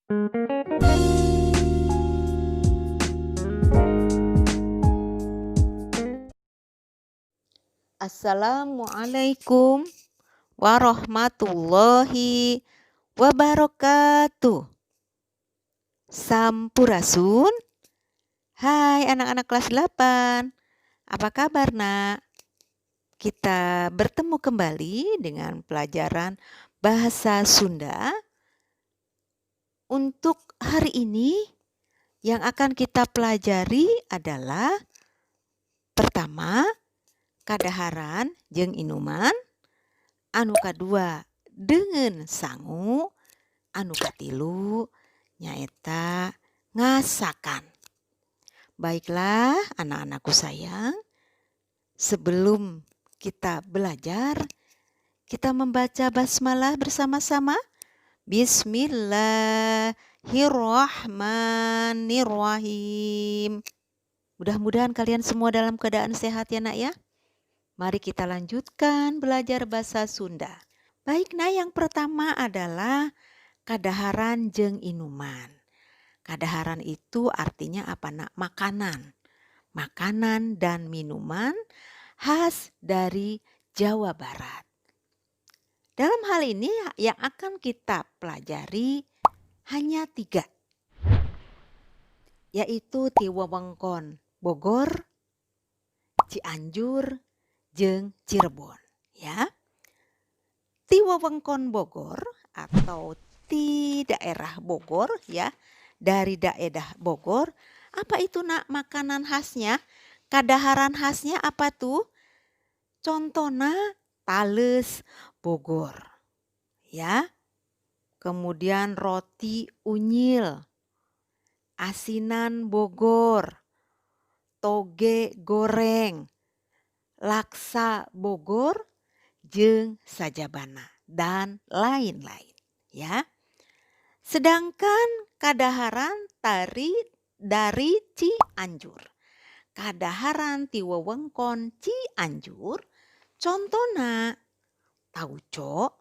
Assalamualaikum warahmatullahi wabarakatuh. Sampurasun. Hai anak-anak kelas 8. Apa kabar, Nak? Kita bertemu kembali dengan pelajaran bahasa Sunda. Untuk hari ini yang akan kita pelajari adalah pertama, kadaharan jeung inuman. Anu kadua dengan sangu. Anu katilu nyaeta ngasakan. Baiklah anak-anakku sayang, sebelum kita belajar, kita membaca basmalah bersama-sama. Bismillahirrahmanirrahim. Mudah-mudahan kalian semua dalam keadaan sehat ya, Nak ya. Mari kita lanjutkan belajar bahasa Sunda. Baik, nah yang pertama adalah kadaharan jeung inuman. Kadaharan itu artinya apa, Nak? Makanan. Makanan dan minuman khas dari Jawa Barat. Dalam hal ini yang akan kita pelajari hanya 3. Yaitu ti wewengkon Bogor, Cianjur, jeung Cirebon, ya. Ti wewengkon Bogor atau di daerah Bogor, ya. Dari daerah Bogor, apa itu, Nak, makanan khasnya? Kadaharan khasnya apa tuh? Contohnya tales Bogor, ya. Kemudian roti unyil, asinan Bogor, toge goreng, laksa Bogor, jeung sajabana dan lain-lain, ya. Sedangkan kadaharan dari Cianjur. Kadaharan ti wewengkon Cianjur, contohna tauco,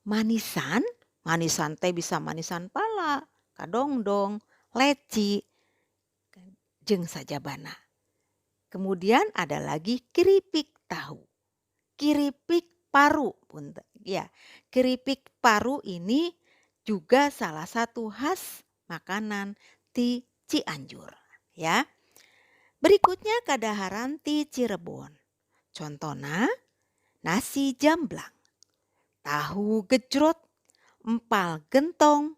manisan teh bisa manisan pala, kadongdong, leci, jeung sajabana. Kemudian ada lagi keripik tahu, keripik paru, ya. Keripik paru ini juga salah satu khas makanan ti Cianjur, ya. Berikutnya kadaharan ti Cirebon. Contohnya nasi jamblang, tahu gejrot, empal gentong,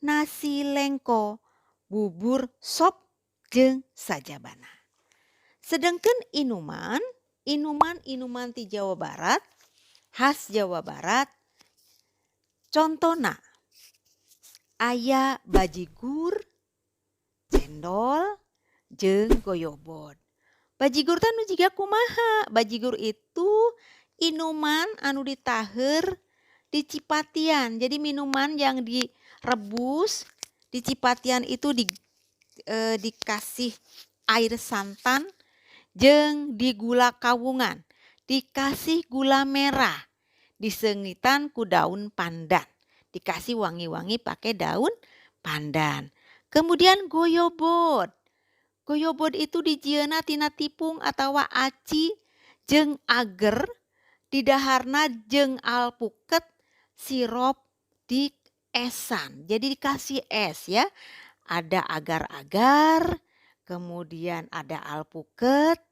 nasi lengko, bubur sop, jeung sajabana. Sedangkan inuman ti Jawa Barat, khas Jawa Barat, contohnya aya bajigur, cendol, jeung goyobot. Bajigur teh nu jiga kumaha? Bajigur itu inuman anu ditaheur di Cipatian. Jadi minuman yang direbus di Cipatian itu dikasih air santan jeung di gula kawungan, dikasih gula merah, disengitan ku daun pandan, dikasih wangi-wangi pakai daun pandan. Kemudian goyobot. Goyobot itu dijieuna tina tipung atawa aci jeung ager, di daharna jeung alpuket, sirop di esan. Jadi dikasih es, ya. Ada agar-agar, kemudian ada alpuket,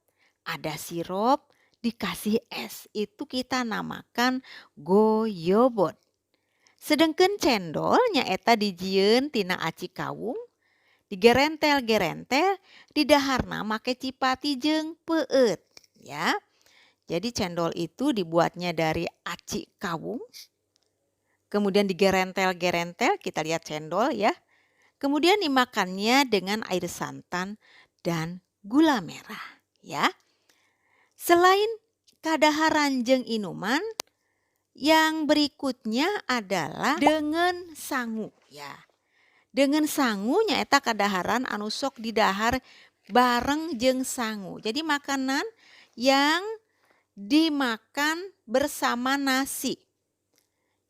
ada sirop, dikasih es. Itu kita namakan goyobot. Sedangkan cendol nyaeta dijieun tina aci kawung, digerentel-gerentel, di daharna make cipati jeung peut, ya. Jadi cendol itu dibuatnya dari aci kawung, kemudian digerentel-gerentel, kita lihat cendol, ya. Kemudian dimakannya dengan air santan dan gula merah, ya. Selain kadaharan jeung inuman, yang berikutnya adalah dengan sangu, ya. Dengan sangu nyaeta kadaharan anu sok didahar bareng jeung sangu. Jadi makanan yang dimakan bersama nasi.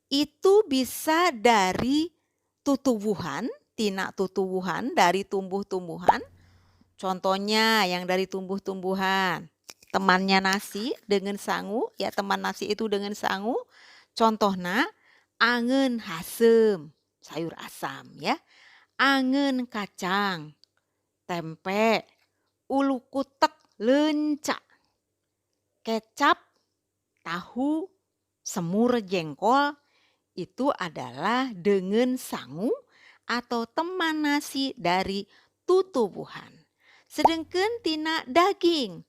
Itu bisa dari tutuwuhan, tina tutuwuhan dari tumbuh-tumbuhan. Contohnya yang dari tumbuh-tumbuhan. Temannya nasi dengan sangu, ya teman nasi itu dengan sangu. Contohnya angen hasem, sayur asam ya. Angen kacang, tempe, ulu kutek lencak, kecap, tahu, semur jengkol itu adalah dengan sangu atau teman nasi dari tutuwuhan. Sedangkan tina daging.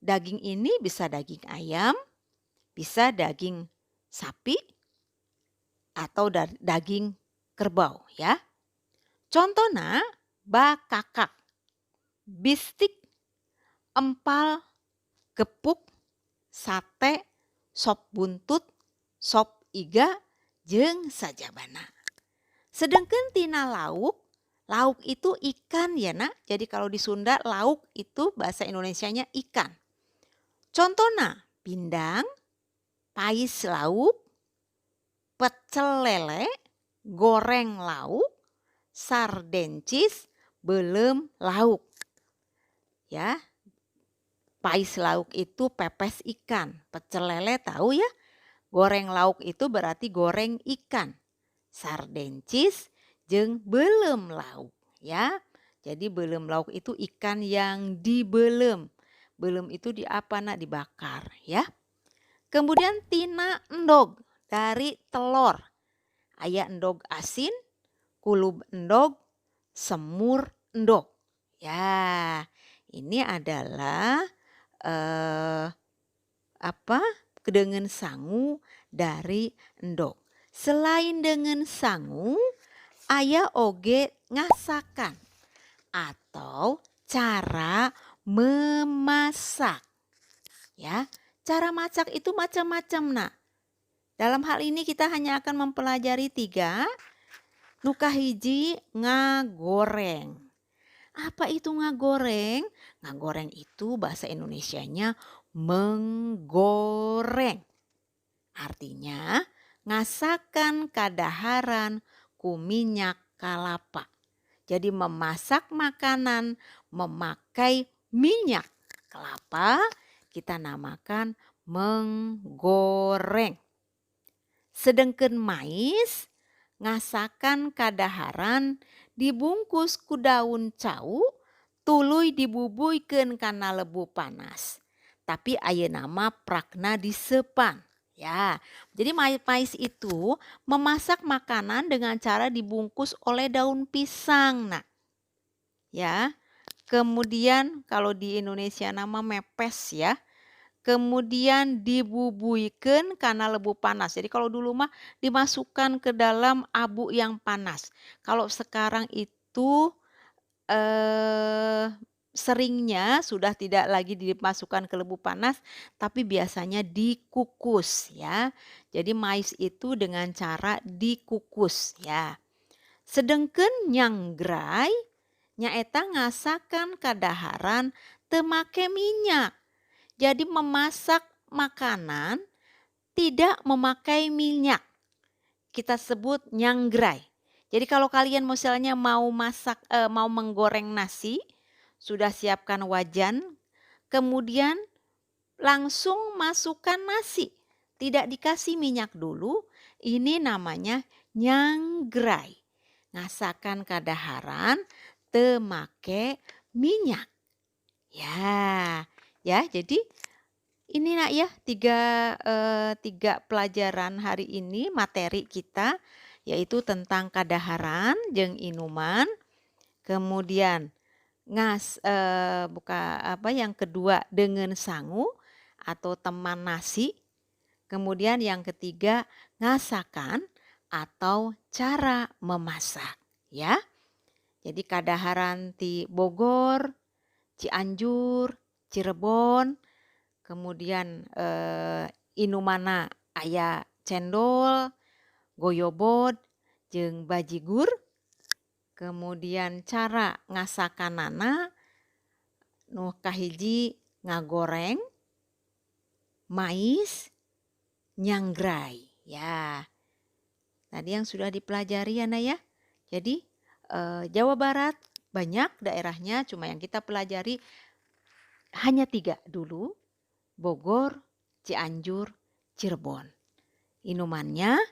Daging ini bisa daging ayam, bisa daging sapi, atau daging kerbau ya. Contohnya bakakak, bistik, empal, gepuk, sate, sop buntut, sop iga, jeung sajabana. Sedangkan tina lauk, lauk itu ikan ya nak. Jadi kalau di Sunda lauk itu bahasa Indonesianya ikan. Contohnya pindang, pais lauk, pecel lele, goreng lauk, sardencis, belum lauk. Ya, pais lauk itu pepes ikan, pecel lele tahu ya. Goreng lauk itu berarti goreng ikan. Sardencis jeung belum lauk ya. Jadi belum lauk itu ikan yang dibelem. Belum itu di apa nak? Dibakar ya. Kemudian tina endog dari telur. Aya endog asin, kulub endog, semur endog. Ya, ini adalah dengan sangu dari endog. Selain dengan sangu, aya oge ngasakan atau cara memasak. Ya, cara masak itu macam-macam nak. Dalam hal ini kita hanya akan mempelajari 3. Nukahiji ngagoreng. Apa itu ngagoreng? Ngagoreng itu bahasa Indonesianya menggoreng. Artinya ngasakan kadaharan ku minyak kalapa. Jadi memasak makanan memakai minyak kelapa kita namakan menggoreng. Sedangkan mais ngasakan kadaharan dibungkus ku daun cau tuluy dibubuykeun kana lebu panas. Tapi ayeuna mah prakna disepan. Ya, jadi mais itu memasak makanan dengan cara dibungkus oleh daun pisang. Nah, ya. Kemudian kalau di Indonesia nama mepes ya. Kemudian dibubuykeun kana lebu panas. Jadi kalau dulu mah dimasukkan ke dalam abu yang panas. Kalau sekarang itu seringnya sudah tidak lagi dimasukkan ke lebu panas, tapi biasanya dikukus ya. Jadi mais itu dengan cara dikukus ya. Sedengkeun nyanggrai nyaeta ngasakan kadaharan teu make minyak. Jadi memasak makanan tidak memakai minyak. Kita sebut nyanggrai. Jadi kalau kalian misalnya mau menggoreng nasi, sudah siapkan wajan, kemudian langsung masukkan nasi. Tidak dikasih minyak dulu, ini namanya nyanggrai. Ngasakan kadaharan teu make minyak. Ya, jadi ini nak ya 3 pelajaran hari ini materi kita yaitu tentang kadaharan jeung inuman. Kemudian yang kedua dengan sangu atau teman nasi. Kemudian yang ketiga ngasakan atau cara memasak ya. Jadi kadaharan ti Bogor, Cianjur, Cirebon, kemudian inumana aya cendol, goyobot, jeung bajigur. Kemudian cara ngasakanana nu kahiji ngagoreng, mais, nyanggrai ya. Tadi yang sudah dipelajari ya Nak ya. Jadi Jawa Barat banyak daerahnya, cuma yang kita pelajari hanya 3 dulu, Bogor, Cianjur, Cirebon. Inumannya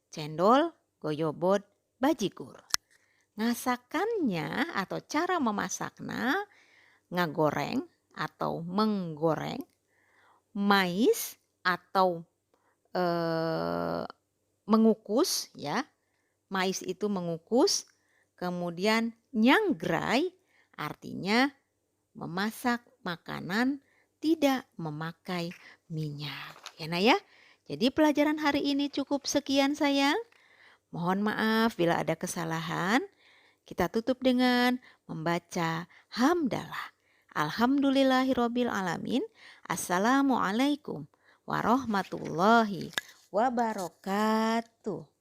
cendol, goyobot, bajigur. Ngasakannya atau cara memasaknya ngagoreng atau menggoreng mais atau mengukus ya. Mais itu mengukus, kemudian nyanggrai artinya memasak makanan tidak memakai minyak. Ya Nak ya. Jadi pelajaran hari ini cukup sekian sayang. Mohon maaf bila ada kesalahan. Kita tutup dengan membaca hamdalah. Alhamdulillahirabbil alamin. Assalamualaikum warahmatullahi wabarakatuh.